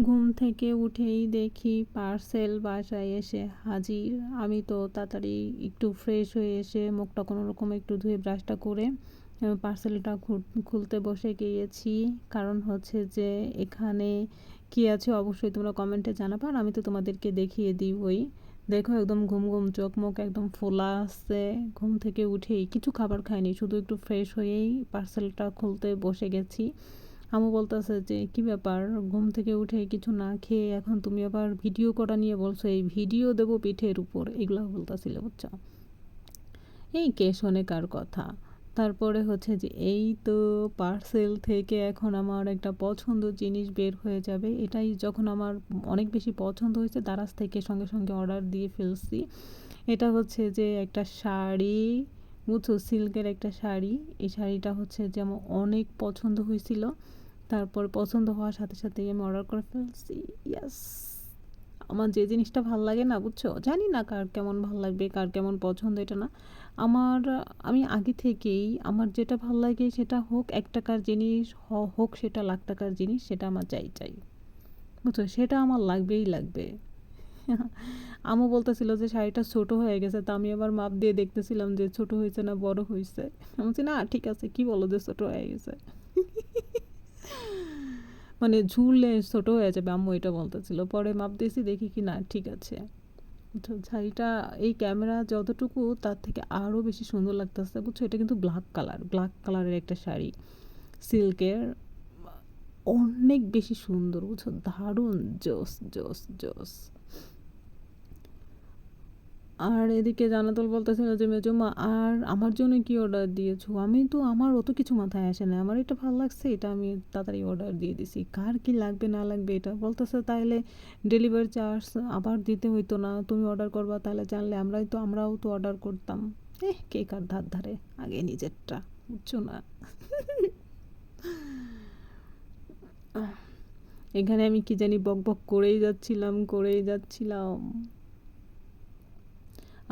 ঘুম থেকে উঠেই দেখি পার্সেল বাসায় এসে হাজির। আমি তো তাড়াতাড়ি একটু ফ্রেশ হয়ে এসে মুখটা কোনো রকম একটু ধুয়ে ব্রাশটা করে পার্সেলটা খুলতে বসে গিয়েছি। কারণ হচ্ছে যে এখানে কী আছে অবশ্যই তোমরা কমেন্টে জানাবে, আর আমি তো তোমাদেরকে দেখিয়ে দিবই। দেখো একদম ঘুম ঘুম চোখ মুখ একদম ফোলা আসছে। ঘুম থেকে উঠেই কিছু খাবার খাইনি, শুধু একটু ফ্রেশ হয়েই পার্সেলটা খুলতে বসে গেছি। আম্মু বলতেছে যে কি ব্যাপার, ঘুম থেকে উঠে কিছু না খেয়ে এখন তুমি আবার ভিডিও করা নিয়ে বলছো, এই ভিডিও দেবো পিঠের উপর, এগুলো বলতেছিল বুঝছো। এই কে শোনে কার কথা। তারপরে হচ্ছে যে এই তো পার্সেল থেকে এখন আমার একটা পছন্দ জিনিস বের হয়ে যাবে। এটাই যখন আমার অনেক বেশি পছন্দ হয়েছে দারাজ থেকে সঙ্গে সঙ্গে অর্ডার দিয়ে ফেলছি। এটা হচ্ছে যে একটা শাড়ি, বুঝছো, সিল্কের একটা শাড়ি। এই শাড়িটা হচ্ছে যে আমার অনেক পছন্দ হয়েছিল। তারপর পছন্দ হওয়ার সাথে সাথেই আমি অর্ডার করে ফেলছি। ইয়াস, আমার যে জিনিসটা ভাল লাগে না বুঝছো, জানি না কার কেমন ভাল লাগবে কার কেমন পছন্দ, এটা না আমার। আমি আগে থেকেই আমার যেটা ভাল লাগে সেটা হোক 1 টাকার জিনিস, হোক সেটা লাখ টাকার জিনিস, সেটা আমার চাই চাই, বুঝছো, সেটা আমার লাগবেই লাগবে। আম্মু বলতেছিল যে শাড়িটা ছোট হয়ে গেছে, তা আমি আবার মাপ দিয়ে দেখতেছিলাম যে ছোট হয়েছে না বড় হয়েছে। আমি বলছি না ঠিক আছে, কি বলো যে ছোট হয়ে গেছে। মানে ঝুললে ছোট হয়ে যাবে, আম্মু এটা বলতেছিল। পরে মাপ দিয়েছি, দেখি কি না ঠিক আছে। তো শাড়িটা এই ক্যামেরা যতটুকু তার থেকে আরও বেশি সুন্দর লাগতেছে বুঝছো। এটা কিন্তু ব্ল্যাক কালারের একটা শাড়ি, সিল্কের, অনেক বেশি সুন্দর বুঝছো, দারুণ, জোস জোস জোস। আর এদিকে জানাতুল বলতেছিল যে মেজমা আর আমার জন্য কি অর্ডার দিয়েছো। আমি তো, আমার অত কিছু মাথায় আসে না, আমার এটা ভালো লাগছে এটা আমি তাড়াতাড়ি অর্ডার দিয়ে দিছি, কার কি লাগবে না লাগবে এটা বলতেছে। তাহলে ডেলিভারি চার্জ আবার দিতে হইতো না, তুমি অর্ডার করবা তাহলে জানলে আমরাও তো অর্ডার করতাম। কে কার ধার ধারে, আগে নিজেরটা, বুঝছো না। এখানে আমি কি জানি বক বক করেই যাচ্ছিলাম।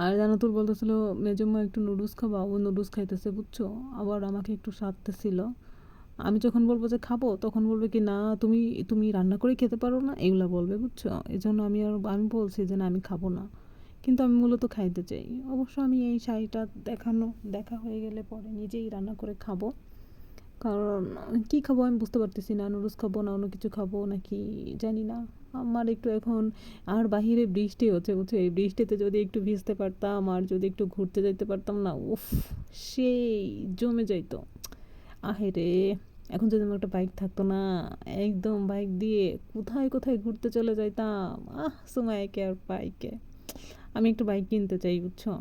আর জানাতুল বলতেছিল মেজম্মা একটু নুডলস খাবা, ও নুডলস খাইতেছে বুঝছো। আবার আমাকে একটু সাধতেছিল। আমি যখন বলবো যে খাবো তখন বলবে কি না তুমি তুমি রান্না করে খেতে পারো না, এগুলো বলবে বুঝছো। এই জন্য আমি বলছি যে না আমি খাবো না, কিন্তু আমি মূলত খাইতে চাই। অবশ্য আমি এই শাড়িটা দেখা হয়ে গেলে পরে নিজেই রান্না করে খাবো। কারণ কী খাবো আমি বুঝতে পারতেছি না, নুডলস খাবো না অন্য কিছু খাবো নাকি জানি না। আমার একটু এখন, আর বাহিরে বৃষ্টি হচ্ছে বুঝছো, এই বৃষ্টিতে যদি একটু ভিজতে পারতাম আর যদি একটু ঘুরতে যেতে পারতাম না, উফ, সেই জমে যাইতো। আহেরে, এখন যদি আমার একটা বাইক থাকতো না, একদম বাইক দিয়ে কোথায় কোথায় ঘুরতে চলে যাইতাম। সুমাইকে আর বাইকে, আমি একটা বাইক কিনতে চাই বুঝছো।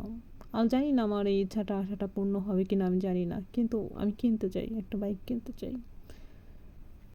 আর জানি না আমার এই ইচ্ছাটা আশাটা পূর্ণ হবে কিনা আমি জানি না, কিন্তু আমি কিনতে চাই, একটা বাইক কিনতে চাই।